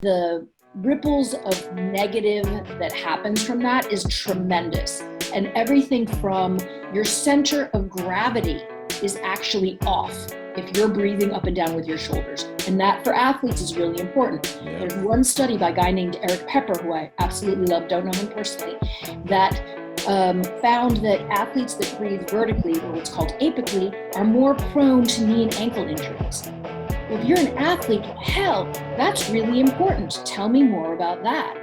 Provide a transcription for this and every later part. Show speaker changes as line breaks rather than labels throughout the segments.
The ripples of negative that happens from that is tremendous. And everything from your center of gravity is actually off if you're breathing up and down with your shoulders. And that for athletes is really important. Yeah. There's one study by a guy named Eric Pepper, who I absolutely love, don't know him personally, that found that athletes that breathe vertically, or what's called apically, are more prone to knee and ankle injuries. Well, if you're an athlete, hell, that's really important. Tell me more about that.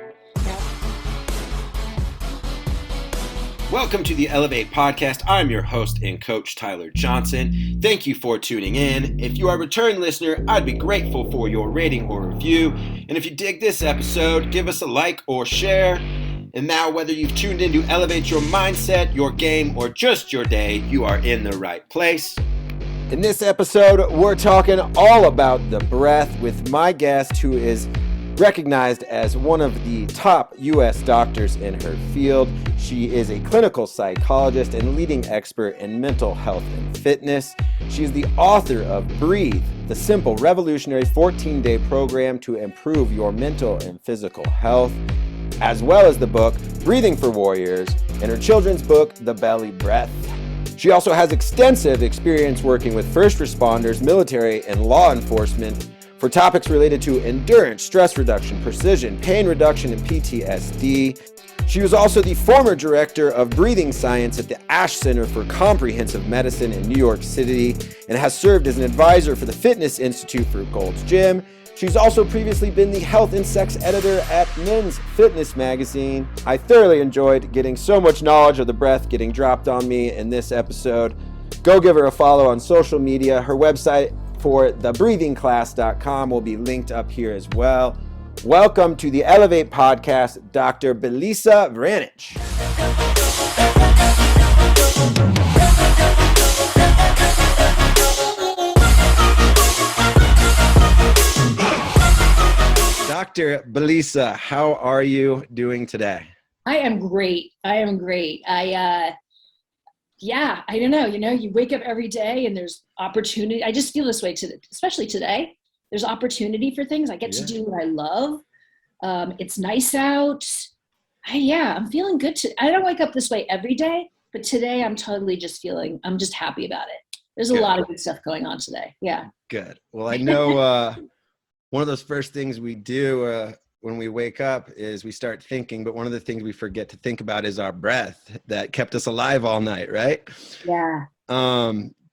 Welcome to the Elev8 podcast. I'm your host and coach, Tyler Johnson. Thank you for tuning in. If you are a return listener, I'd be grateful for your rating or review. And if you dig this episode, give us a like or share. And now, whether you've tuned in to elevate your mindset, your game, or just your day, you are in the right place. In this episode, we're talking all about the breath with my guest, who is recognized as one of the top U.S. doctors in her field. She is a clinical psychologist and leading expert in mental health and fitness. She is the author of Breathe, the simple, revolutionary 14-day program to improve your mental and physical health, as well as the book Breathing for Warriors and her children's book, The Belly Breath. She also has extensive experience working with first responders, military, and law enforcement for topics related to endurance, stress reduction, precision, pain reduction, and PTSD. She was also the former director of breathing science at the Ash Center for Comprehensive Medicine in New York City and has served as an advisor for the Fitness Institute for Gold's Gym. She's also previously been the health and sex editor at Men's Fitness magazine. I thoroughly enjoyed getting so much knowledge of the breath getting dropped on me in this episode. Go give her a follow on social media. Her website for thebreathingclass.com will be linked up here as well. Welcome to the Elev8 podcast, Dr. Belisa Vranich. Dr. Belisa, how are you doing today?
I am great. I don't know, you wake up every day and there's opportunity. I just feel this way today, especially today. There's opportunity for things. I get to do what I love. It's nice out. I'm feeling good. I don't wake up this way every day, but today I'm totally I'm just happy about it. There's a lot of good stuff going on today. Yeah.
Good. Well, I know one of those first things we do when we wake up is we start thinking, but one of the things we forget to think about is our breath that kept us alive all night, right?
Yeah.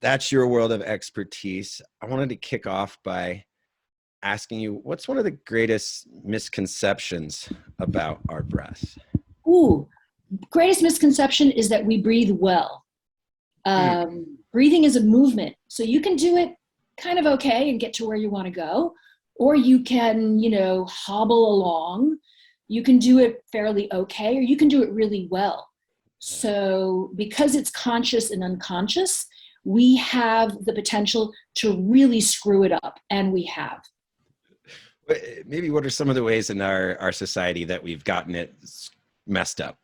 That's your world of expertise. I wanted to kick off by asking you, what's one of the greatest misconceptions about our breath?
Greatest misconception is that we breathe well. Breathing is a movement. So you can do it kind of okay and get to where you want to go. Or you can, hobble along. You can do it fairly okay, or you can do it really well. So because it's conscious and unconscious, we have the potential to really screw it up, and we have.
Maybe what are some of the ways in our society that we've gotten it messed up?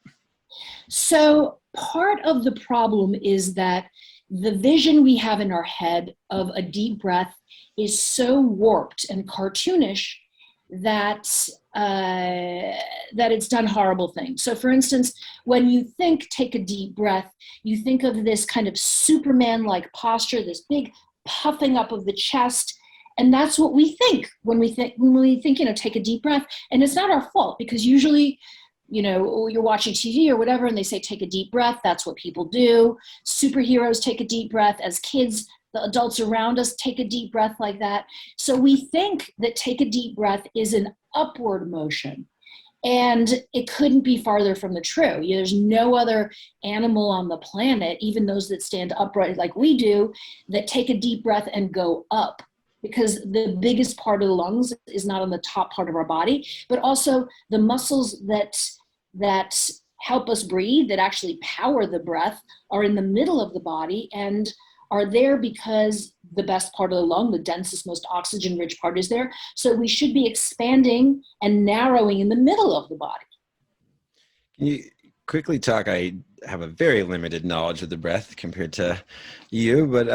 So part of the problem is that the vision we have in our head of a deep breath is so warped and cartoonish that it's done horrible things. So for instance, when you take a deep breath, you think of this kind of Superman-like posture, this big puffing up of the chest. And that's what we think when we think, take a deep breath. And it's not our fault, because usually, you're watching TV or whatever, and they say, take a deep breath. That's what people do. Superheroes take a deep breath. As kids, the adults around us take a deep breath like that. So we think that take a deep breath is an upward motion. And it couldn't be farther from the truth. There's no other animal on the planet, even those that stand upright like we do, that take a deep breath and go up. Because the biggest part of the lungs is not on the top part of our body, but also the muscles that help us breathe, that actually power the breath, are in the middle of the body and are there because the best part of the lung, the densest, most oxygen-rich part, is there. So we should be expanding and narrowing in the middle of the body.
Can you quickly talk? I have a very limited knowledge of the breath compared to you, but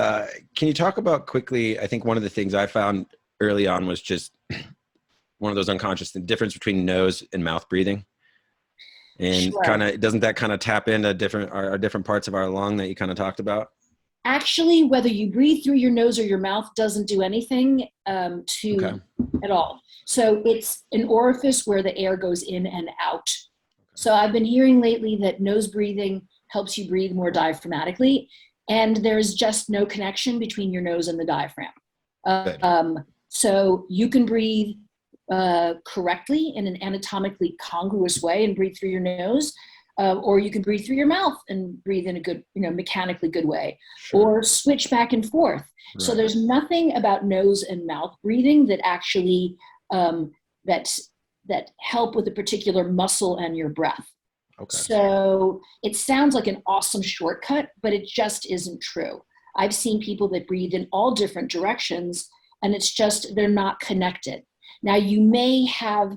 can you talk about quickly, I think one of the things I found early on was just one of those unconscious, the difference between nose and mouth breathing. And
Sure.
kind of, doesn't that kind of tap into different parts of our lung that you kind of talked about?
Actually, whether you breathe through your nose or your mouth doesn't do anything
Okay.
at all. So it's an orifice where the air goes in and out. So I've been hearing lately that nose breathing helps you breathe more diaphragmatically, and there's just no connection between your nose and the diaphragm. So you can breathe correctly in an anatomically congruous way and breathe through your nose, or you can breathe through your mouth and breathe in a good, mechanically good way, or switch back and forth. Right. So there's nothing about nose and mouth breathing that actually that help with a particular muscle and your breath. Okay. So it sounds like an awesome shortcut, but it just isn't true. I've seen people that breathe in all different directions, and it's just, they're not connected. Now, you may have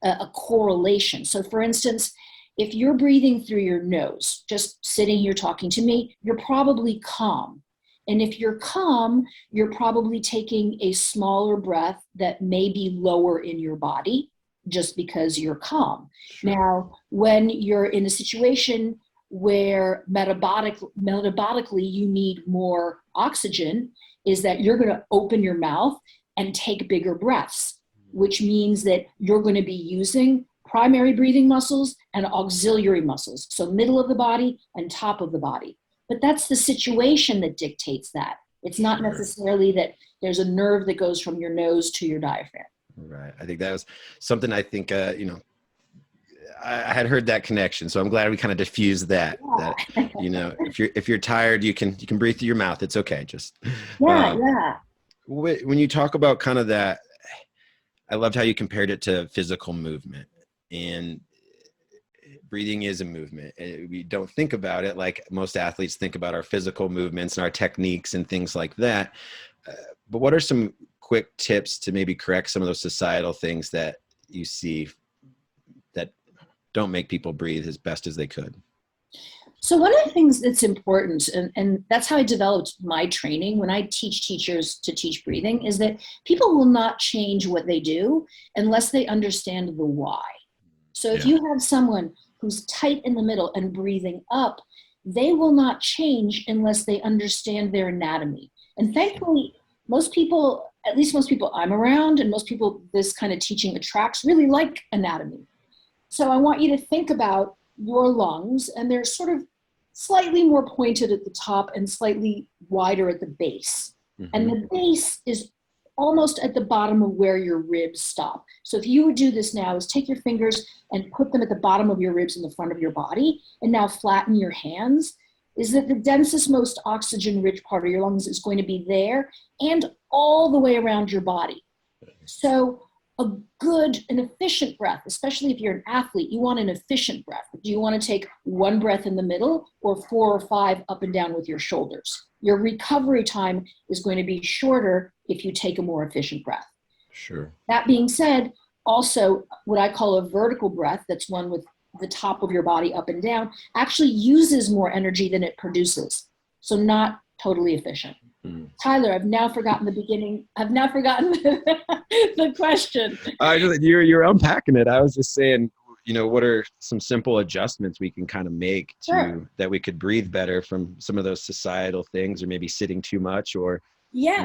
a correlation. So for instance, if you're breathing through your nose, just sitting here talking to me, you're probably calm. And if you're calm, you're probably taking a smaller breath that may be lower in your body just because you're calm. Sure. Now, when you're in a situation where metabolically you need more oxygen, is that you're going to open your mouth and take bigger breaths, which means that you're going to be using primary breathing muscles and auxiliary muscles, so middle of the body and top of the body. But that's the situation that dictates that. It's not necessarily that there's a nerve that goes from your nose to your diaphragm.
Right. I think that was something I think, I had heard that connection. So I'm glad we kind of diffused that, yeah. That, if you're tired, you can breathe through your mouth. It's okay. Just,
yeah.
When you talk about kind of that, I loved how you compared it to physical movement, and breathing is a movement. We don't think about it like most athletes think about our physical movements and our techniques and things like that. But what are some quick tips to maybe correct some of those societal things that you see that don't make people breathe as best as they could?
So one of the things that's important, and that's how I developed my training when I teach teachers to teach breathing, is that people will not change what they do unless they understand the why. So if you have someone who's tight in the middle and breathing up, they will not change unless they understand their anatomy. And thankfully, most people, at least most people I'm around, and most people this kind of teaching attracts, really like anatomy. So I want you to think about your lungs, and they're sort of slightly more pointed at the top and slightly wider at the base. Mm-hmm. And the base is almost at the bottom of where your ribs stop. So if you would do this now, is take your fingers and put them at the bottom of your ribs in the front of your body, and now flatten your hands, is that the densest, most oxygen-rich part of your lungs is going to be there and all the way around your body. So a good and efficient breath, especially if you're an athlete, you want an efficient breath. Do you want to take one breath in the middle or 4 or 5 up and down with your shoulders? Your recovery time is going to be shorter if you take a more efficient breath. Sure. That being said, also what I call a vertical breath, that's one with the top of your body up and down, actually uses more energy than it produces. So not totally efficient. Tyler, I've now forgotten the beginning. I've now forgotten the question.
You're unpacking it. I was just saying, what are some simple adjustments we can kind of make that we could breathe better from some of those societal things, or maybe sitting too much, or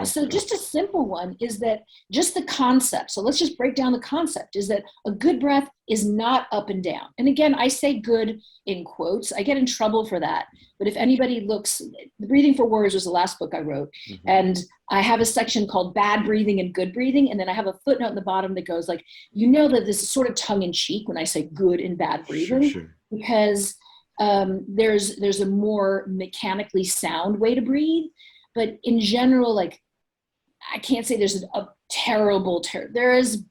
so just a simple one is that just the concept. So let's just break down the concept, is that a good breath is not up and down. And again, I say good in quotes. I get in trouble for that. But if anybody looks, Breathing for Warriors was the last book I wrote. Mm-hmm. And I have a section called Bad Breathing and Good Breathing. And then I have a footnote in the bottom that goes like, that this is sort of tongue in cheek when I say good and bad breathing, sure. Because there's a more mechanically sound way to breathe. But in general, I can't say there's a terrible, there is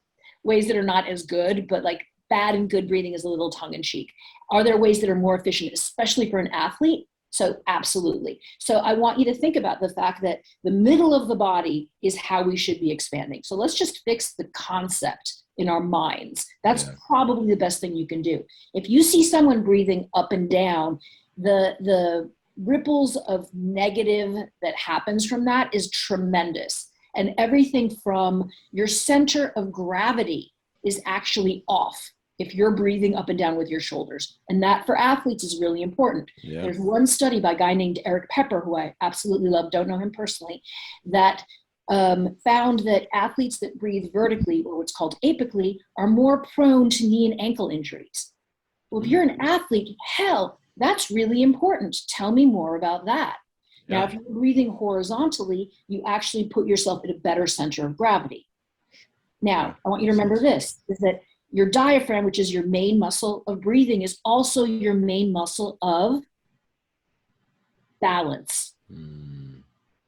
ways that are not as good, but bad and good breathing is a little tongue in cheek. Are there ways that are more efficient, especially for an athlete? So absolutely. So I want you to think about the fact that the middle of the body is how we should be expanding. So let's just fix the concept in our minds. That's probably the best thing you can do. If you see someone breathing up and down, the ripples of negative that happens from that is tremendous. And everything from your center of gravity is actually off if you're breathing up and down with your shoulders. And that for athletes is really important.
Yeah.
There's one study by a guy named Eric Pepper, who I absolutely love, don't know him personally, that found that athletes that breathe vertically, or what's called apically, are more prone to knee and ankle injuries. Well, if you're an athlete, hell, that's really important. Tell me more about that.
Yeah.
Now, if you're breathing horizontally, you actually put yourself at a better center of gravity. Now, I want you to remember this, is that your diaphragm, which is your main muscle of breathing, is also your main muscle of balance.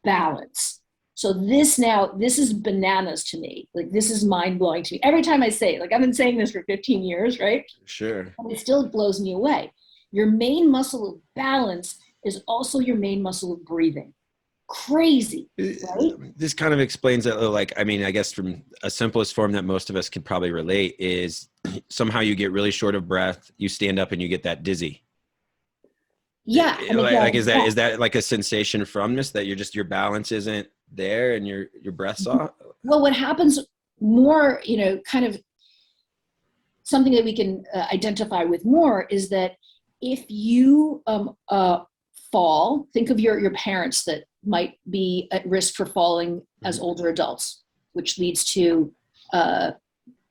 Balance. So this is bananas to me. Like, this is mind blowing to me. Every time I say it, like, I've been saying this for 15 years, right?
Sure.
And it still blows me away. Your main muscle of balance is also your main muscle of breathing. Crazy, right?
This kind of explains that, like, I mean, I guess from a simplest form that most of us can probably relate is somehow you get really short of breath, you stand up and you get that dizzy.
Yeah. And again,
is that like a sensation from this, that your balance isn't there and your breath's off?
Well, what happens more, kind of something that we can identify with more is that if you fall, think of your parents that might be at risk for falling as older adults, which leads to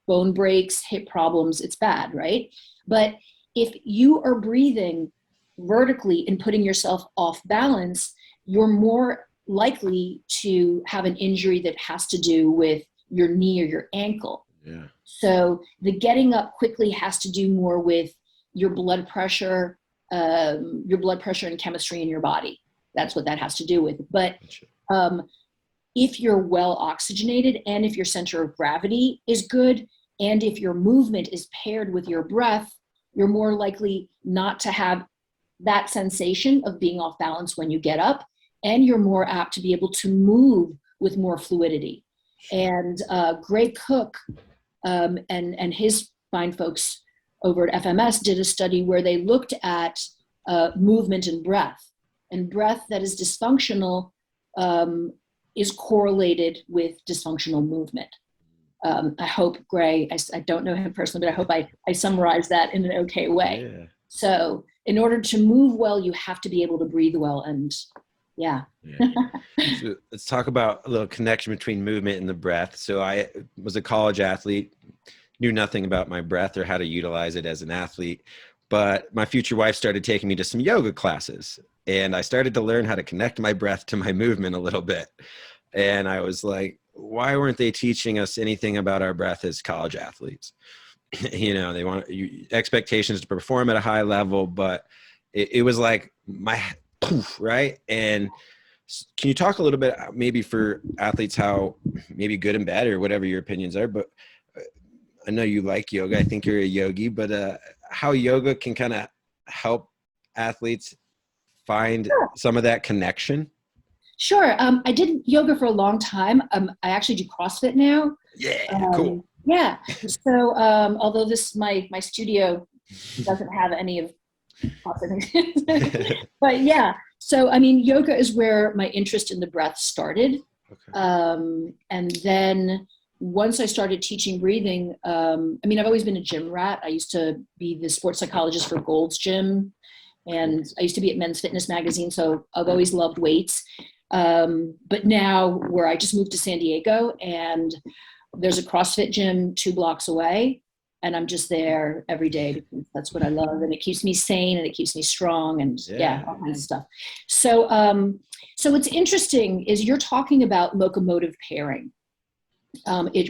bone breaks, hip problems. It's bad, right? But if you are breathing vertically and putting yourself off balance, you're more likely to have an injury that has to do with your knee or your ankle.
Yeah.
So the getting up quickly has to do more with your blood pressure and chemistry in your body. That's what that has to do with. But if you're well oxygenated, and if your center of gravity is good, and if your movement is paired with your breath, you're more likely not to have that sensation of being off balance when you get up, and you're more apt to be able to move with more fluidity. And Gray Cook and his fine folks over at FMS did a study where they looked at movement and breath. And breath that is dysfunctional is correlated with dysfunctional movement. I hope Gray, I don't know him personally, but I hope I summarized that in an okay way. Yeah. So in order to move well, you have to be able to breathe well. And yeah.
So let's talk about a little connection between movement and the breath. So I was a college athlete, knew nothing about my breath or how to utilize it as an athlete, but my future wife started taking me to some yoga classes, and I started to learn how to connect my breath to my movement a little bit. And I was like, why weren't they teaching us anything about our breath as college athletes? They want expectations to perform at a high level, but it was like my poof, right? And can you talk a little bit, maybe for athletes, how maybe good and bad or whatever your opinions are, but I know you like yoga. I think you're a yogi, but how yoga can kind of help athletes find some of that connection?
Sure. I did yoga for a long time. I actually do CrossFit now.
Yeah, cool.
Yeah. So although my studio doesn't have any of CrossFit, but yeah. So I mean, yoga is where my interest in the breath started. Okay. And then once I started teaching breathing, I've always been a gym rat. I used to be the sports psychologist for Gold's Gym, and I used to be at Men's Fitness magazine. So I've always loved weights. But now where I just moved to San Diego, and there's a CrossFit gym 2 blocks away, and I'm just there every day because that's what I love. And it keeps me sane and it keeps me strong, and all kinds of stuff. So, so what's interesting is you're talking about locomotive pairing,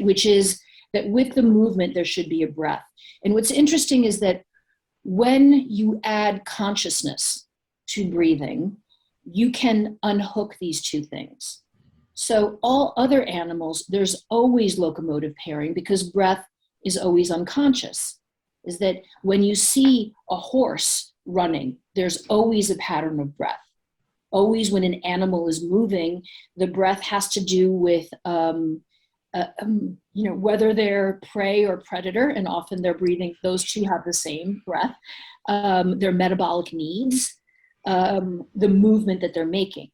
which is that with the movement, there should be a breath. And what's interesting is that when you add consciousness to breathing, you can unhook these two things. So all other animals, there's always locomotive pairing because breath is always unconscious. Is that when you see a horse running, there's always a pattern of breath. Always when an animal is moving, the breath has to do with whether they're prey or predator, and often they're breathing, those two have the same breath, their metabolic needs, the movement that they're making.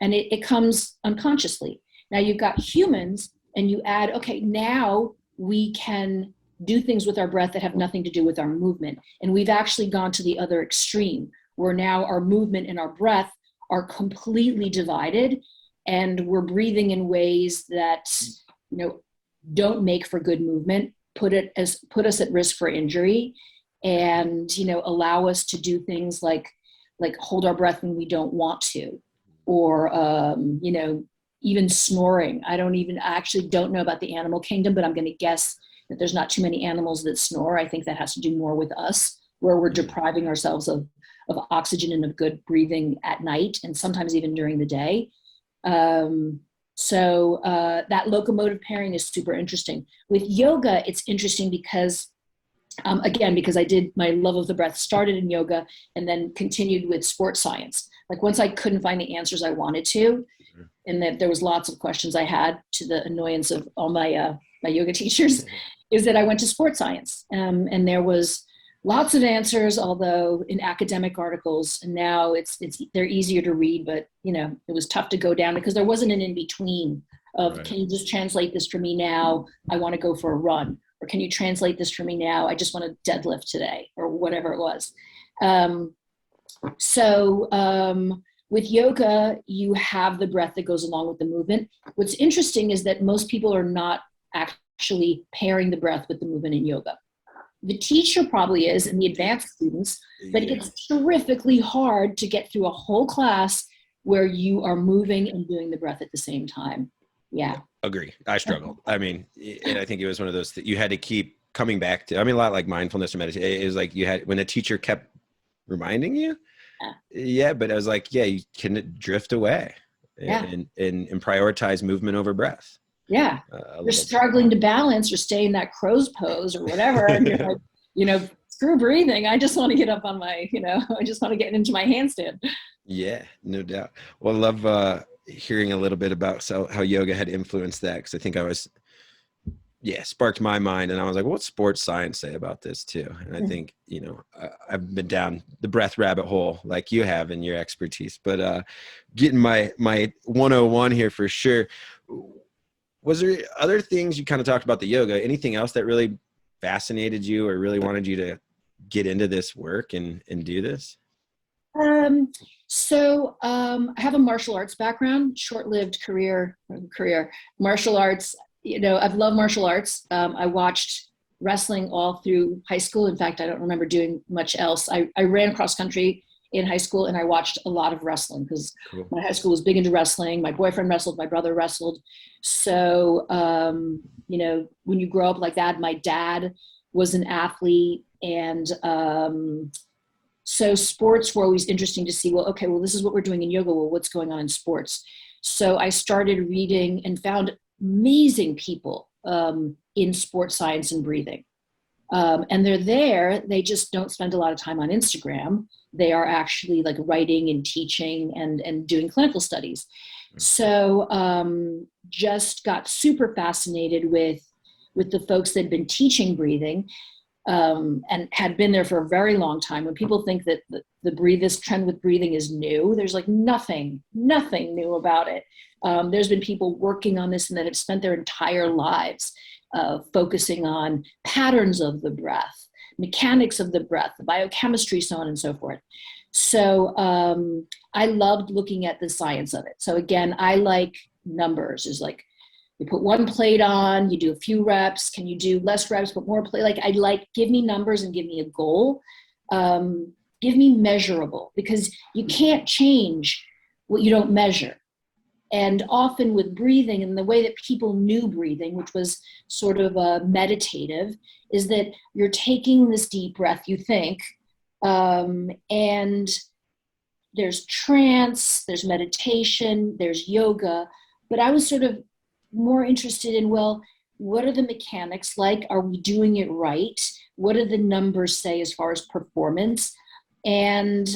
And it comes unconsciously. Now you've got humans, and you add, okay, now we can do things with our breath that have nothing to do with our movement. And we've actually gone to the other extreme, where now our movement and our breath are completely divided, and we're breathing in ways that, don't make for good movement, put us at risk for injury, and allow us to do things like hold our breath when we don't want to, or even snoring. I actually don't know about the animal kingdom, but I'm going to guess that there's not too many animals that snore. I think that has to do more with us, where we're depriving ourselves of oxygen and of good breathing at night, and sometimes even during the day. So that locomotive pairing is super interesting. With yoga, it's interesting because, again, because I did, my love of the breath started in yoga and then continued with sports science. Like once I couldn't find the answers I wanted to, and that there was lots of questions I had, to the annoyance of all my yoga teachers, is that I went to sports science. And there was lots of answers, although in academic articles, and now they're easier to read, but it was tough to go down because there wasn't an in-between of, right, can you just translate this for me now? I want to go for a run. Or can you translate this for me now? I just want to deadlift today, or whatever it was. With yoga, you have the breath that goes along with the movement. What's interesting is that most people are not actually pairing the breath with the movement in yoga. The teacher probably is, and the advanced students, but it's terrifically hard to get through a whole class where you are moving and doing the breath at the same time. Yeah.
Agree. I struggled. I mean, and I think it was one of those that you had to keep coming back to. I mean, a lot like mindfulness or meditation. It was like you had, when a teacher kept reminding you. Yeah, but I was like, you can drift away and prioritize movement over breath.
Yeah. You're struggling to balance or stay in that crow's pose or whatever. And you're like, screw breathing. I just want to get up on my, I just want to get into my handstand.
Yeah, no doubt. Well, I love hearing a little bit about how yoga had influenced that. Cause I think sparked my mind, and I was like, what's sports science say about this too? And I think, I've been down the breath rabbit hole like you have in your expertise, but getting my 101 here for sure. Was there other things you kind of talked about the yoga, anything else that really fascinated you or really wanted you to get into this work and do this?
I have a martial arts background, short-lived career, martial arts. I've loved martial arts. I watched wrestling all through high school. In fact, I don't remember doing much else. I ran cross country in high school, and I watched a lot of wrestling because my high school was big into wrestling. My boyfriend wrestled, my brother wrestled. So, when you grow up like that, my dad was an athlete, and so sports were always interesting to see, this is what we're doing in yoga. Well, what's going on in sports? So I started reading and found amazing people in sports science and breathing. And they're there, they just don't spend a lot of time on Instagram. They are actually like writing and teaching and doing clinical studies. So just got super fascinated with the folks that had been teaching breathing and had been there for a very long time. When people think that this trend with breathing is new, there's like nothing new about it. There's been people working on this and that have spent their entire lives focusing on patterns of the breath, mechanics of the breath, the biochemistry, so on and so forth. So I loved looking at the science of it. So again, I like numbers. Is like, you put one plate on, you do a few reps. Can you do less reps, but more plate? Give me numbers and give me a goal. Give me measurable, because you can't change what you don't measure. And often with breathing, and the way that people knew breathing, which was sort of meditative, is that you're taking this deep breath, you think, and there's trance, there's meditation, there's yoga. But I was sort of more interested in, what are the mechanics like? Are we doing it right? What do the numbers say as far as performance? And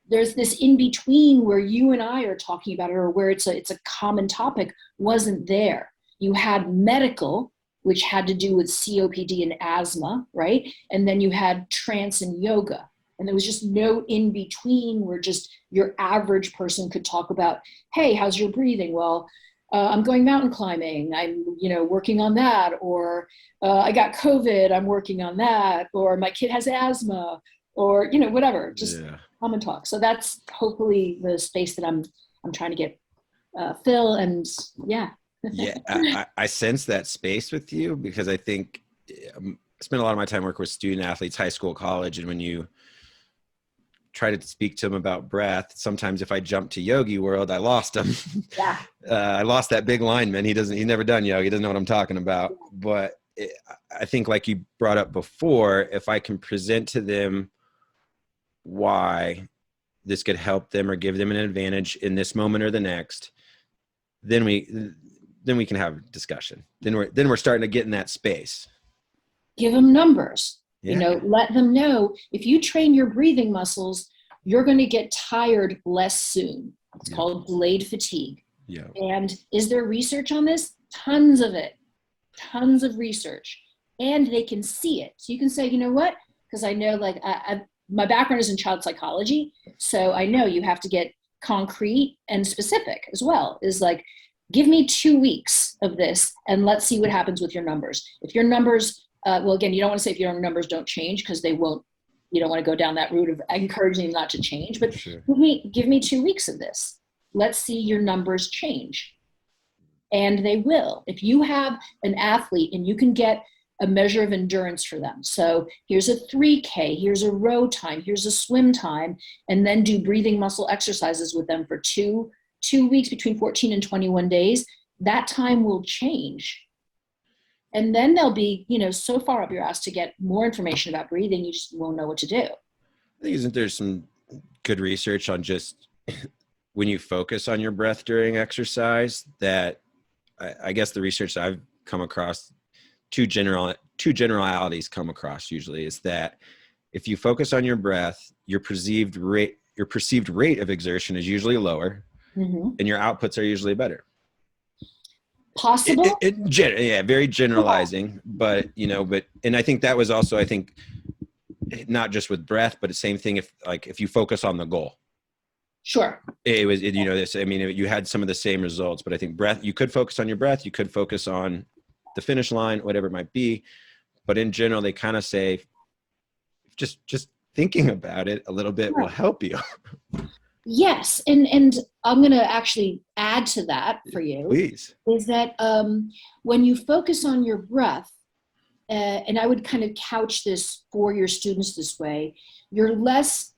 there's this in between where you and I are talking about it, or where it's a common topic, wasn't there. You had medical, which had to do with COPD and asthma, right? And then you had trance and yoga. And there was just no in between where just your average person could talk about, hey, how's your breathing? Well, I'm going mountain climbing. I'm, working on that. Or I got COVID. I'm working on that. Or my kid has asthma. Or whatever. Just common talk. So that's hopefully the space that I'm trying to get fill. And yeah.
Yeah, I sense that space with you, because I think I spend a lot of my time working with student athletes, high school, college, and when you try to speak to them about breath, sometimes if I jump to yogi world, I lost him.
Yeah.
I lost that big lineman. He's never done yoga. He doesn't know what I'm talking about. But I think, like you brought up before, if I can present to them why this could help them or give them an advantage in this moment or the next, then we can have a discussion. Then we're starting to get in that space.
Give them numbers.
Yeah.
Let them know if you train your breathing muscles, you're going to get tired less soon. It's called delayed fatigue.
Yeah.
And is there research on this? Tons of it. Tons of research. And they can see it. So you can say, you know what? Because I know, like, my background is in child psychology. So I know you have to get concrete and specific as well. Is like, give me 2 weeks of this and let's see what happens with your numbers. If your numbers, well, again, you don't want to say if your numbers don't change, because they won't. You don't want to go down that route of encouraging them not to change, but
Sure.
give me 2 weeks of this. Let's see your numbers change. And they will. If you have an athlete and you can get a measure of endurance for them. So here's a 3K, here's a row time, here's a swim time, and then do breathing muscle exercises with them for two weeks, between 14 and 21 days, that time will change. And then they'll be, so far up your ass to get more information about breathing, you just won't know what to do.
I think, isn't there some good research on just when you focus on your breath during exercise, that I guess the research I've come across, two generalities come across usually, is that if you focus on your breath, your perceived rate of exertion is usually lower, and your outputs are usually better.
Possible?
Very generalizing, but and I think that was also, not just with breath, but the same thing if you focus on the goal.
Sure.
You had some of the same results, but I think breath, you could focus on your breath, you could focus on the finish line, whatever it might be. But in general, they kind of say, just thinking about it a little bit will help you.
Yes. And I'm going to actually add to that for you.
Please.
Is that when you focus on your breath, and I would kind of couch this for your students this way, you're less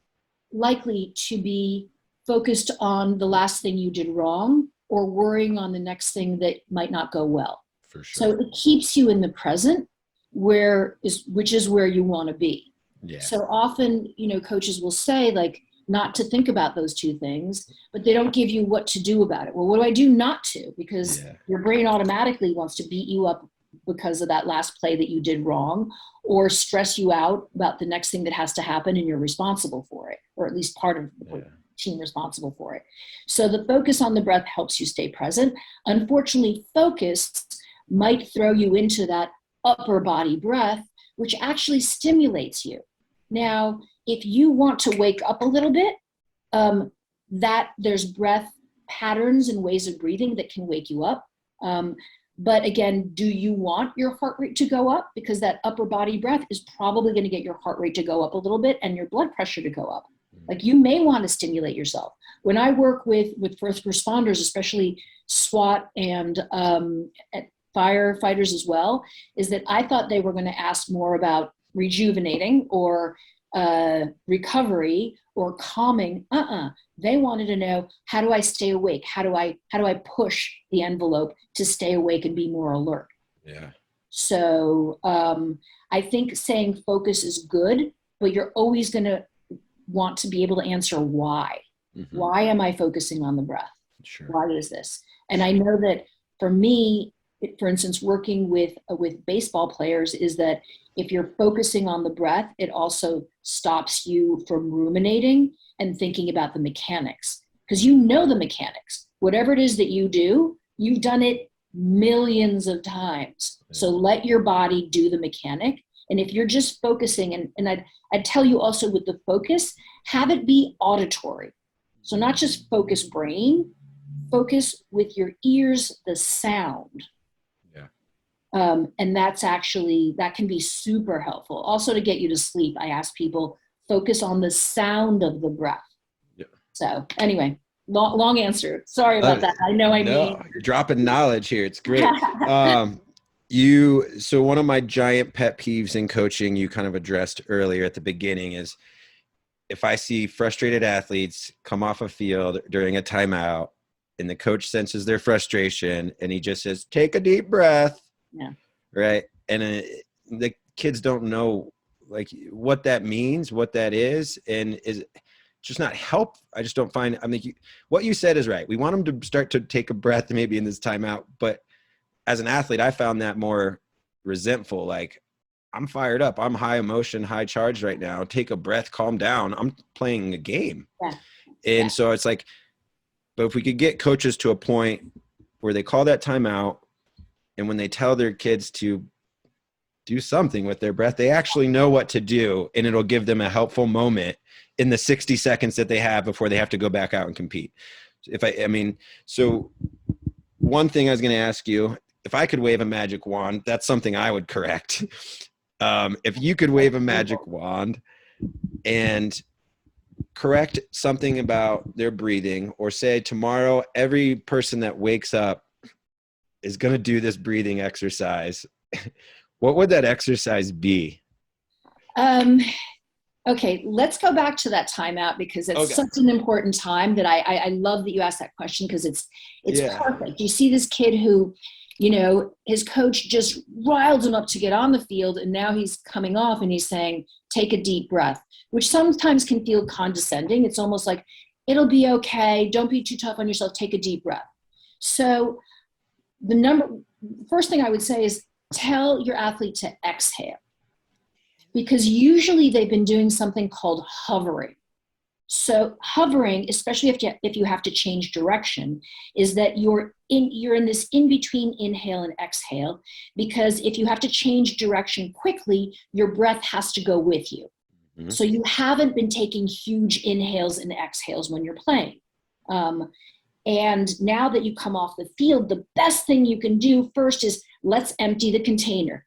likely to be focused on the last thing you did wrong or worrying on the next thing that might not go well.
For sure.
So it keeps you in the present, which is where you want to be.
Yeah.
So often, coaches will say, like, not to think about those two things, but they don't give you what to do about it. Well, what do I do not to? Because your brain automatically wants to beat you up because of that last play that you did wrong, or stress you out about the next thing that has to happen, and you're responsible for it, or at least part of the team responsible for it. So the focus on the breath helps you stay present. Unfortunately, focus might throw you into that upper body breath, which actually stimulates you. Now, if you want to wake up a little bit, that there's breath patterns and ways of breathing that can wake you up. But again, do you want your heart rate to go up? Because that upper body breath is probably going to get your heart rate to go up a little bit and your blood pressure to go up. Like, you may want to stimulate yourself. When I work with first responders, especially SWAT and firefighters as well, is that I thought they were going to ask more about rejuvenating or recovery or calming. They wanted to know, how do I stay awake? How do I push the envelope to stay awake and be more alert?
Yeah.
So I think saying focus is good, but you're always going to want to be able to answer why. Mm-hmm. Why am I focusing on the breath?
Sure.
Why is this? And I know that for me, for instance, working with baseball players, is that if you're focusing on the breath, it also stops you from ruminating and thinking about the mechanics, because you know the mechanics. Whatever it is that you do, you've done it millions of times. So let your body do the mechanic. And if you're just focusing, and I'd tell you also with the focus, have it be auditory. So not just focus brain, focus with your ears, the sound.
Yeah.
And that can be super helpful. Also, to get you to sleep, I ask people, focus on the sound of the breath. Yeah. So anyway, long answer. Sorry about that. I know
you're dropping knowledge here. It's great. So one of my giant pet peeves in coaching, you kind of addressed earlier at the beginning, is if I see frustrated athletes come off a field during a timeout and the coach senses their frustration and he just says, take a deep breath.
Yeah.
Right. And the kids don't know like what that means, what that is, and is just not help. I just don't find, what you said is right. We want them to start to take a breath maybe in this timeout, but as an athlete, I found that more resentful. Like, I'm fired up. I'm high emotion, high charge right now. Take a breath, calm down. I'm playing a game. Yeah. And so it's like, but if we could get coaches to a point where they call that timeout, and when they tell their kids to do something with their breath, they actually know what to do, and it'll give them a helpful moment in the 60 seconds that they have before they have to go back out and compete. So one thing I was going to ask you, if I could wave a magic wand, that's something I would correct. If you could wave a magic wand and correct something about their breathing, or say tomorrow, every person that wakes up is going to do this breathing exercise, what would that exercise be?
Okay, let's go back to that timeout, because it's such an important time that I love that you asked that question, because it's perfect. You see this kid who, his coach just riled him up to get on the field, and now he's coming off and he's saying, take a deep breath, which sometimes can feel condescending. It's almost like, it'll be okay. Don't be too tough on yourself. Take a deep breath. So first thing I would say is tell your athlete to exhale, because usually they've been doing something called hovering. So hovering, especially if you have to change direction, is that you're in this in-between inhale and exhale, because if you have to change direction quickly, your breath has to go with you. Mm-hmm. So you haven't been taking huge inhales and exhales when you're playing. And now that you come off the field, the best thing you can do first is, let's empty the container.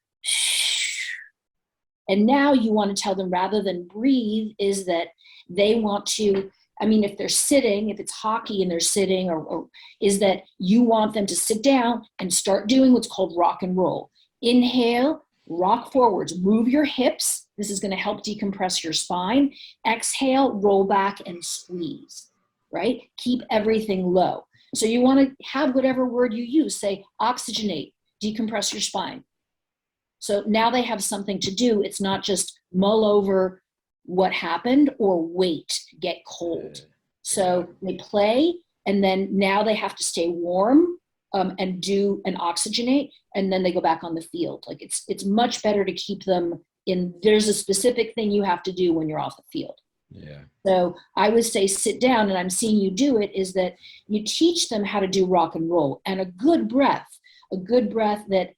And now you want to tell them, rather than breathe, is that they want to, if they're sitting, if it's hockey and they're sitting, or is that you want them to sit down and start doing what's called rock and roll. Inhale, rock forwards, move your hips. This is going to help decompress your spine. Exhale, roll back and squeeze, right? Keep everything low. So you want to have whatever word you use, say oxygenate, decompress your spine. So now they have something to do. It's not just mull over what happened or wait, get cold. So they play, and then now they have to stay warm and do an oxygenate, and then they go back on the field. Like it's much better to keep them in. There's a specific thing you have to do when you're off the field. Yeah. So I would say sit down, and I'm seeing you do it, is that you teach them how to do rock and roll, and a good breath that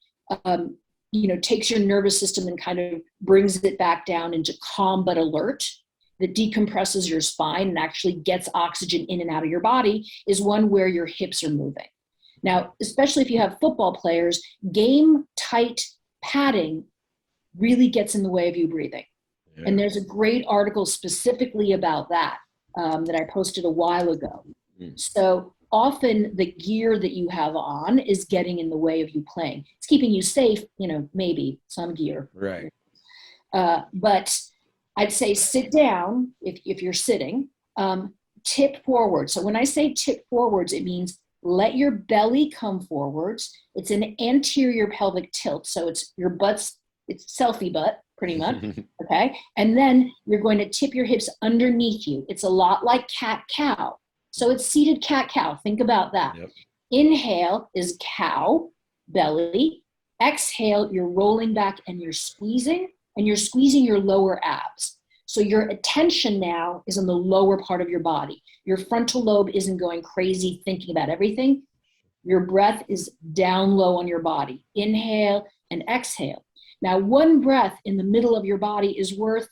takes your nervous system and kind of brings it back down into calm but alert, that decompresses your spine and actually gets oxygen in and out of your body, is one where your hips are moving. Now, especially if you have football players, game tight padding really gets in the way of you breathing. Yeah. And there's a great article specifically about that that I posted a while ago. So often the gear that you have on is getting in the way of you playing. It's keeping you safe, maybe some gear.
Right.
But I'd say sit down if you're sitting, tip forward. So when I say tip forwards, it means let your belly come forwards. It's an anterior pelvic tilt. So it's your butt's, it's selfie butt, pretty much. Okay. And then you're going to tip your hips underneath you. It's a lot like cat-cow. So it's seated cat-cow. Think about that. Yep. Inhale is cow, belly. Exhale, you're rolling back and you're squeezing your lower abs. So your attention now is on the lower part of your body. Your frontal lobe isn't going crazy thinking about everything. Your breath is down low on your body. Inhale and exhale. Now, one breath in the middle of your body is worth,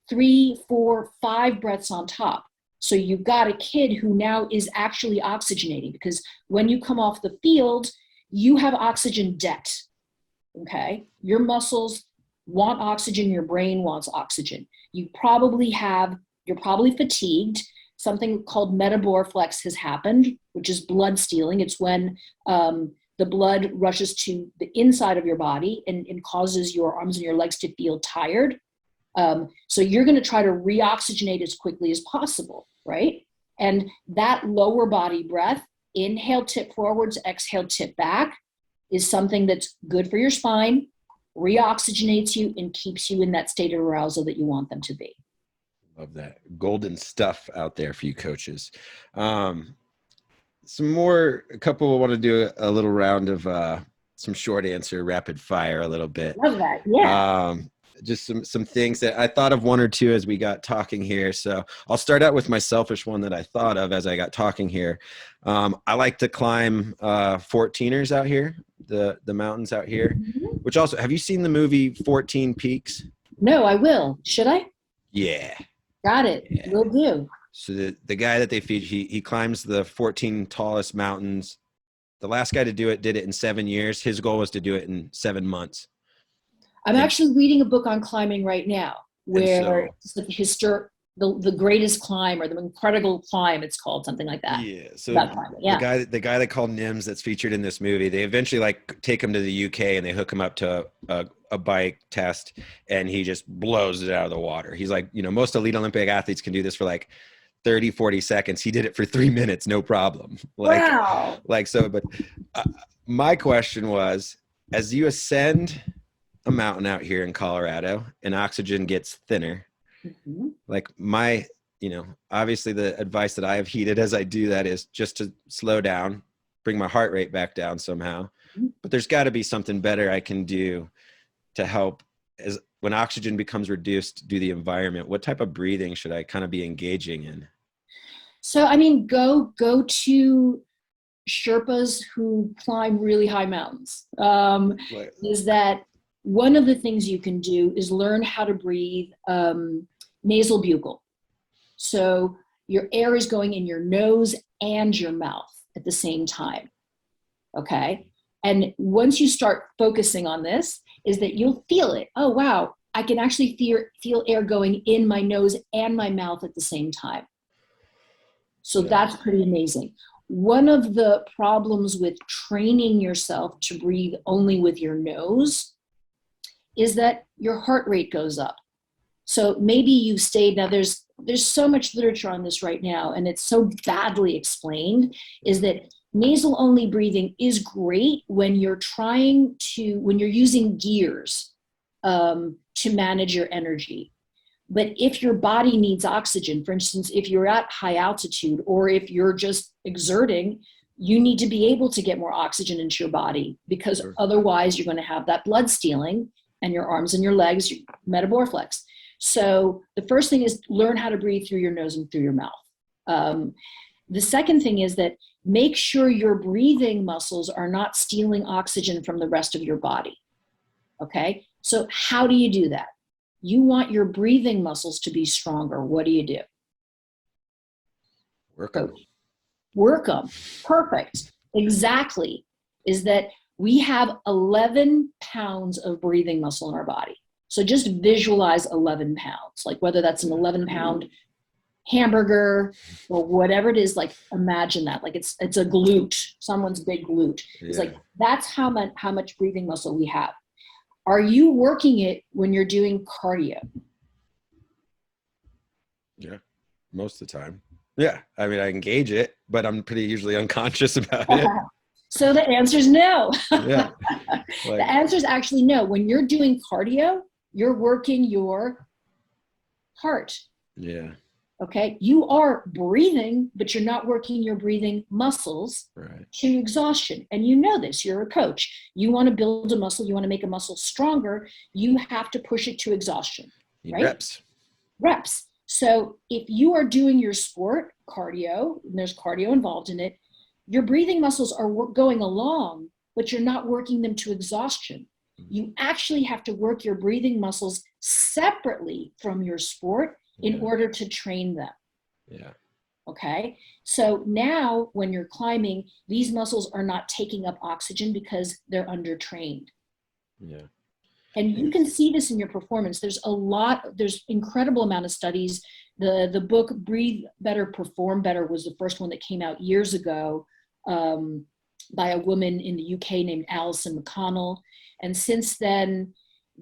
3, 4, 5 breaths on top. So you've got a kid who now is actually oxygenating, because when you come off the field, you have oxygen debt, okay? Your muscles want oxygen, your brain wants oxygen. You're probably fatigued. Something called metaboreflex has happened, which is blood stealing. It's when the blood rushes to the inside of your body and causes your arms and your legs to feel tired. So you're going to try to reoxygenate as quickly as possible, right? And that lower body breath, inhale, tip forwards, exhale, tip back, is something that's good for your spine, reoxygenates you, and keeps you in that state of arousal that you want them to be.
Love that. Golden stuff out there for you coaches. A couple want to do a little round of some short answer, rapid fire a little bit.
Love that. Yeah.
Just some things that I thought of, one or two as we got talking here. So I'll start out with my selfish one that I thought of as I got talking here. I like to climb 14ers out here, the mountains out here, which also, have you seen the movie 14 Peaks?
No, I will. Should I?
Yeah.
Got it.
Yeah.
Will do.
So the guy that they feature, he climbs the 14 tallest mountains. The last guy to do it did it in 7 years. His goal was to do it in 7 months.
I'm actually reading a book on climbing right now, where it's like the greatest climb, or the incredible climb, it's called, something like that.
Yeah. So
yeah.
the guy they called Nims that's featured in this movie, they eventually like take him to the UK and they hook him up to a bike test, and he just blows it out of the water. He's like, most elite Olympic athletes can do this for like 30, 40 seconds. He did it for 3 minutes, no problem.
Wow.
But my question was, as you ascend a mountain out here in Colorado and oxygen gets thinner, like obviously the advice that I have heeded as I do that is just to slow down, bring my heart rate back down somehow. But there's got to be something better I can do to help as when oxygen becomes reduced due to the environment. What type of breathing should I kind of be engaging in?
So, go to Sherpas who climb really high mountains. Is that one of the things you can do is learn how to breathe nasal buccal. So your air is going in your nose and your mouth at the same time. Okay. And once you start focusing on this, is that you'll feel it. Oh, wow. I can actually feel air going in my nose and my mouth at the same time. So that's pretty amazing. One of the problems with training yourself to breathe only with your nose is that your heart rate goes up. So maybe you've stayed, now there's so much literature on this right now, and it's so badly explained, is that nasal only breathing is great when you're using gears to manage your energy. But if your body needs oxygen, for instance, if you're at high altitude or if you're just exerting, you need to be able to get more oxygen into your body, because otherwise you're going to have that blood stealing and your arms and your legs, your metaboreflex. So the first thing is learn how to breathe through your nose and through your mouth. The second thing is that make sure your breathing muscles are not stealing oxygen from the rest of your body. Okay, so how do you do that? You want your breathing muscles to be stronger. What do? Work them. Perfect. Exactly. Is that we have 11 pounds of breathing muscle in our body. So just visualize 11 pounds, like whether that's an 11-pound hamburger or whatever it is, like imagine that, like it's a glute, someone's big glute. It's like, that's how much breathing muscle we have. Are you working it when you're doing cardio?
Yeah, most of the time. Yeah, I engage it, but I'm pretty usually unconscious about it.
So the answer is no.
Yeah.
The answer is actually no. When you're doing cardio, you're working your heart.
Yeah.
Okay. You are breathing, but you're not working your breathing muscles to exhaustion. And you know this, you're a coach. You want to build a muscle, you want to make a muscle stronger, you have to push it to exhaustion. Right? Reps. So if you are doing your sport, cardio, and there's cardio involved in it, your breathing muscles are going along, but you're not working them to exhaustion. You actually have to work your breathing muscles separately from your sport in order to train them.
Yeah.
Okay. So now when you're climbing, these muscles are not taking up oxygen because they're undertrained.
Yeah.
And you can see this in your performance. There's incredible amount of studies. The book Breathe Better, Perform Better was the first one that came out years ago, by a woman in the UK named Alison McConnell. And since then,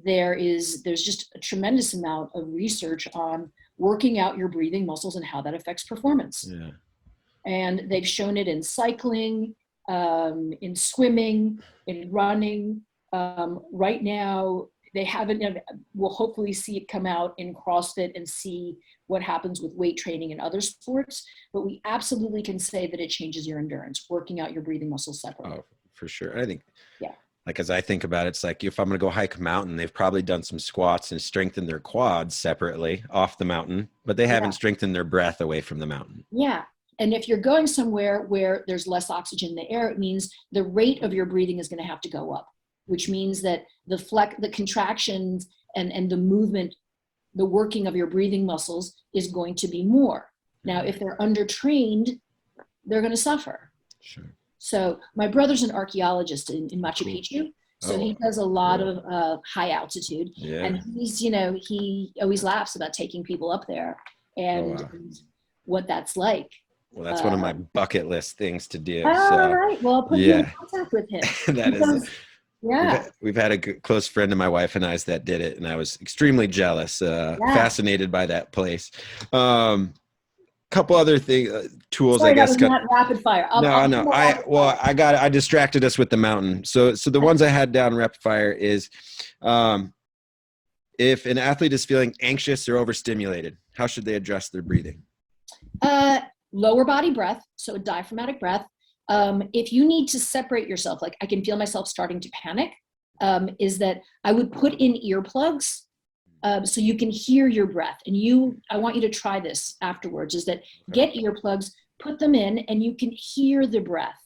there's just a tremendous amount of research on working out your breathing muscles and how that affects performance.
Yeah.
And they've shown it in cycling, in swimming, in running. Right now, they haven't, we'll hopefully see it come out in CrossFit and see what happens with weight training and other sports. But we absolutely can say that it changes your endurance, working out your breathing muscles separately.
Oh, for sure. I think,
yeah.
Like, as I think about it, it's like if I'm going to go hike a mountain, they've probably done some squats and strengthened their quads separately off the mountain, but they haven't strengthened their breath away from the mountain.
Yeah. And if you're going somewhere where there's less oxygen in the air, it means the rate of your breathing is going to have to go up, which means that the contractions and the movement, the working of your breathing muscles is going to be more. Now, if they're undertrained, they're going to suffer.
Sure.
So my brother's an archeologist in Machu Picchu. So he does a lot of high altitude.
Yeah.
And he always laughs about taking people up there and what that's like.
Well, that's one of my bucket list things to do.
All right. Well, I'll put you in contact with him.
That is. We've had a close friend of my wife and I's that did it, and I was extremely jealous, fascinated by that place. Couple other tools.
Sorry,
I guess.
That was not rapid fire.
I distracted us with the mountain. So the ones I had down rapid fire is, if an athlete is feeling anxious or overstimulated, how should they adjust their breathing?
Lower body breath, so a diaphragmatic breath. If you need to separate yourself, like I can feel myself starting to panic, is that I would put in earplugs so you can hear your breath. And I want you to try this afterwards, is that get earplugs, put them in, and you can hear the breath.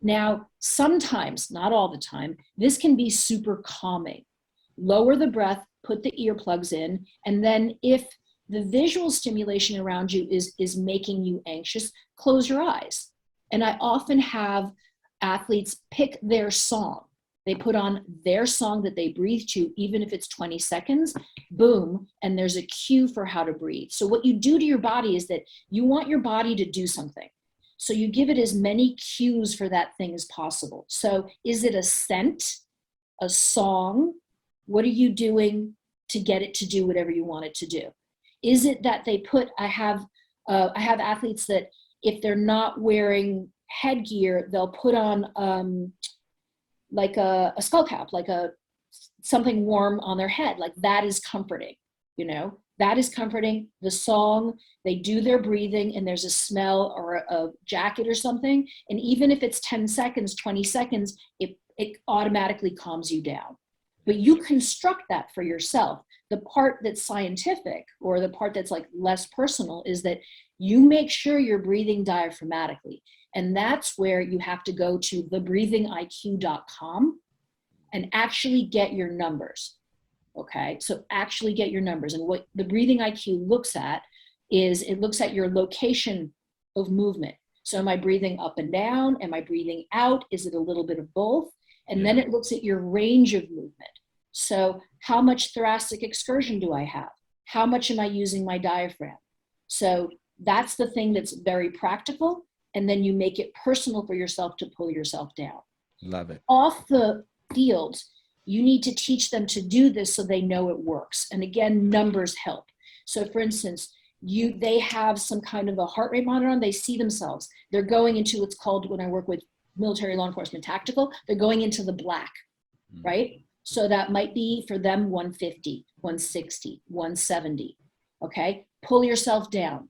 Now, sometimes, not all the time, this can be super calming. Lower the breath, put the earplugs in, and then if the visual stimulation around you is making you anxious, close your eyes. And I often have athletes pick their song. They put on their song that they breathe to, even if it's 20 seconds, boom, and there's a cue for how to breathe. So what you do to your body is that you want your body to do something. So you give it as many cues for that thing as possible. So is it a scent, a song? What are you doing to get it to do whatever you want it to do? Is it that they I have athletes that if they're not wearing headgear, they'll put on like a skull cap, like something warm on their head. Like that is comforting, that is comforting. The song, they do their breathing and there's a smell or a jacket or something. And even if it's 10 seconds, 20 seconds, it automatically calms you down. But you construct that for yourself. The part that's scientific, or the part that's like less personal, is that you make sure you're breathing diaphragmatically. And that's where you have to go to thebreathingiq.com and actually get your numbers. Okay, so actually get your numbers. And what the Breathing IQ looks at is it looks at your location of movement. So am I breathing up and down? Am I breathing out? Is it a little bit of both? And then it looks at your range of movement. So how much thoracic excursion do I have? How much am I using my diaphragm? So that's the thing that's very practical. And then you make it personal for yourself to pull yourself down.
Love it.
Off the field, you need to teach them to do this so they know it works. And again, numbers help. So for instance, they have some kind of a heart rate monitor on, they see themselves. They're going into what's called, when I work with military law enforcement tactical, they're going into the black, right? So that might be for them 150, 160, 170, okay? Pull yourself down,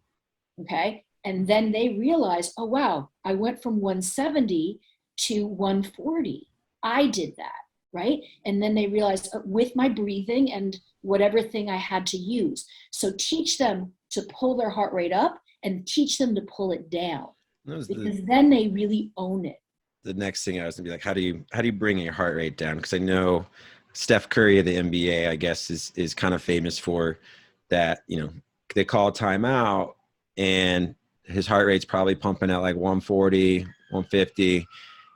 okay? And then they realize, oh wow, I went from 170 to 140. I did that, right? And then they realize with my breathing and whatever thing I had to use. So teach them to pull their heart rate up and teach them to pull it down, because then they really own it.
The next thing I was gonna be like, how do you bring your heart rate down? Because I know Steph Curry of the NBA, I guess, is kind of famous for that. They call a timeout and his heart rate's probably pumping at like 140, 150.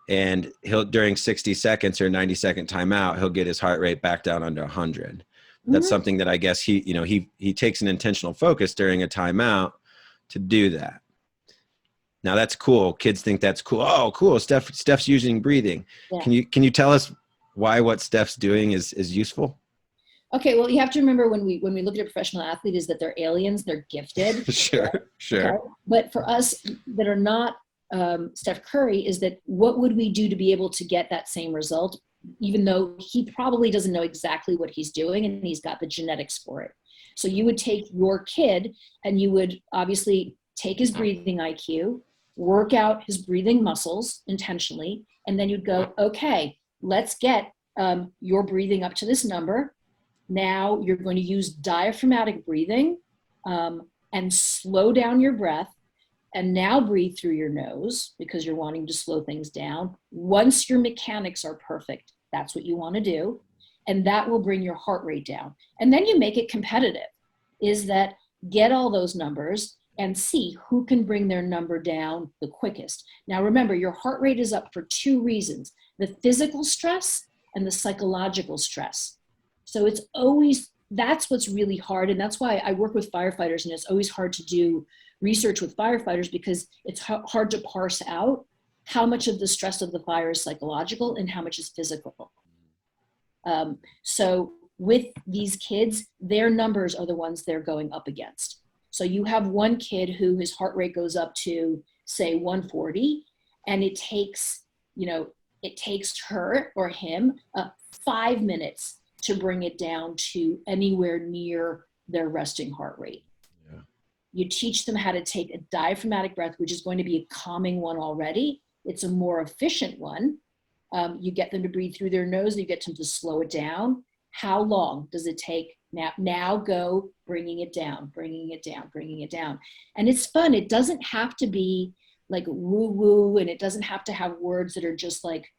And he'll, during 60 seconds or 90-second timeout, he'll get his heart rate back down under 100. That's something that I guess he takes an intentional focus during a timeout to do that. Now that's cool. Kids think that's cool. Oh, cool. Steph's using breathing. Yeah. Can you tell us why what Steph's doing is useful?
Okay, well, you have to remember when we look at a professional athlete is that they're aliens, they're gifted.
Sure.
Okay? But for us that are not Steph Curry, is that what would we do to be able to get that same result, even though he probably doesn't know exactly what he's doing and he's got the genetics for it. So you would take your kid and you would obviously take his breathing IQ, work out his breathing muscles intentionally, and then you'd go, okay, let's get your breathing up to this number. Now you're going to use diaphragmatic breathing and slow down your breath, and now breathe through your nose because you're wanting to slow things down. Once your mechanics are perfect, that's what you want to do. And that will bring your heart rate down. And then you make it competitive, is that get all those numbers and see who can bring their number down the quickest. Now remember, your heart rate is up for two reasons: the physical stress and the psychological stress. So it's always, that's what's really hard. And that's why I work with firefighters, and it's always hard to do research with firefighters because it's hard to parse out how much of the stress of the fire is psychological and how much is physical. So with these kids, their numbers are the ones they're going up against. So you have one kid who his heart rate goes up to, say, 140, and it takes her or him 5 minutes to bring it down to anywhere near their resting heart rate. Yeah. You teach them how to take a diaphragmatic breath, which is going to be a calming one already. It's a more efficient one. You get them to breathe through their nose, you get them to slow it down. How long does it take? Now go, bringing it down, bringing it down, bringing it down. And it's fun. It doesn't have to be like woo-woo, and it doesn't have to have words that are just like,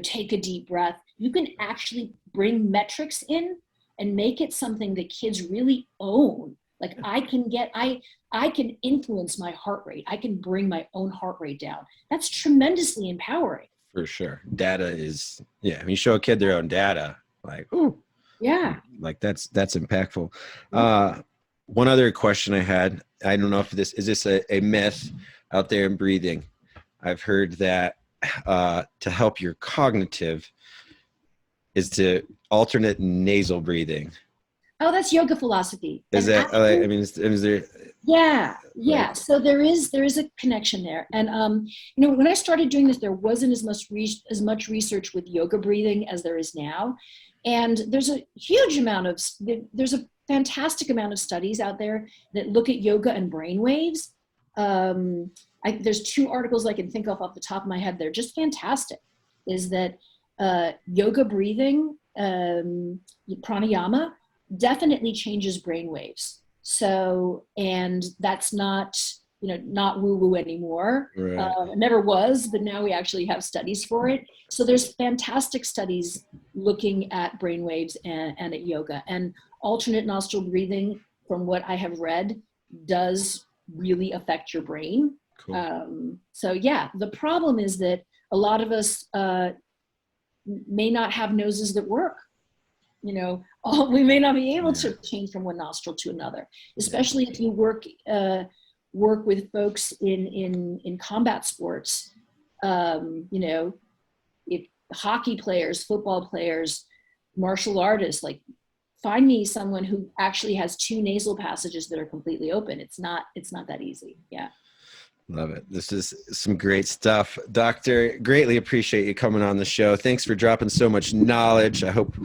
take a deep breath. You can actually bring metrics in and make it something that kids really own. Like I can influence my heart rate. I can bring my own heart rate down. That's tremendously empowering.
For sure. Data is, when you show a kid their own data, like, ooh.
Yeah.
Like that's impactful. One other question I had, I don't know if this is a myth out there in breathing. I've heard that to help your cognitive is to alternate nasal breathing.
Oh, that's yoga philosophy.
Is that, is there?
Yeah. So there is a connection there. And, when I started doing this, there wasn't as much research with yoga breathing as there is now. And there's a fantastic amount of studies out there that look at yoga and brain waves. There's 2 articles I can think of off the top of my head. They're just fantastic. Is that yoga breathing, pranayama, definitely changes brain waves. So, and that's not woo-woo anymore. Right. It never was, but now we actually have studies for it. So there's fantastic studies looking at brain waves and at yoga. And alternate nostril breathing, from what I have read, does really affect your brain. Cool. So yeah, the problem is that a lot of us may not have noses that work. We may not be able to change from one nostril to another, especially if you work with folks in combat sports. If hockey players, football players, martial artists, like find me someone who actually has 2 nasal passages that are completely open. It's not that easy. Yeah.
Love it. This is some great stuff. Doctor, greatly appreciate you coming on the show. Thanks for dropping so much knowledge. I hope,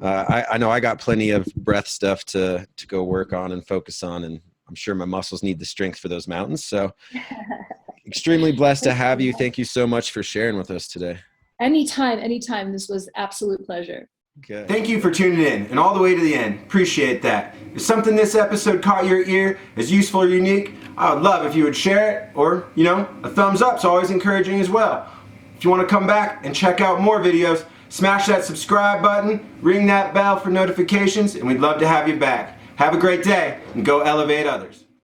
I know I got plenty of breath stuff to go work on and focus on, and I'm sure my muscles need the strength for those mountains. So extremely blessed to have you. Thank you so much for sharing with us today.
Anytime. This was absolute pleasure.
Good. Thank you for tuning in and all the way to the end. Appreciate that. If something this episode caught your ear, is useful or unique, I would love if you would share it, or, a thumbs up's always encouraging as well. If you want to come back and check out more videos, smash that subscribe button, ring that bell for notifications, and we'd love to have you back. Have a great day and go elevate others.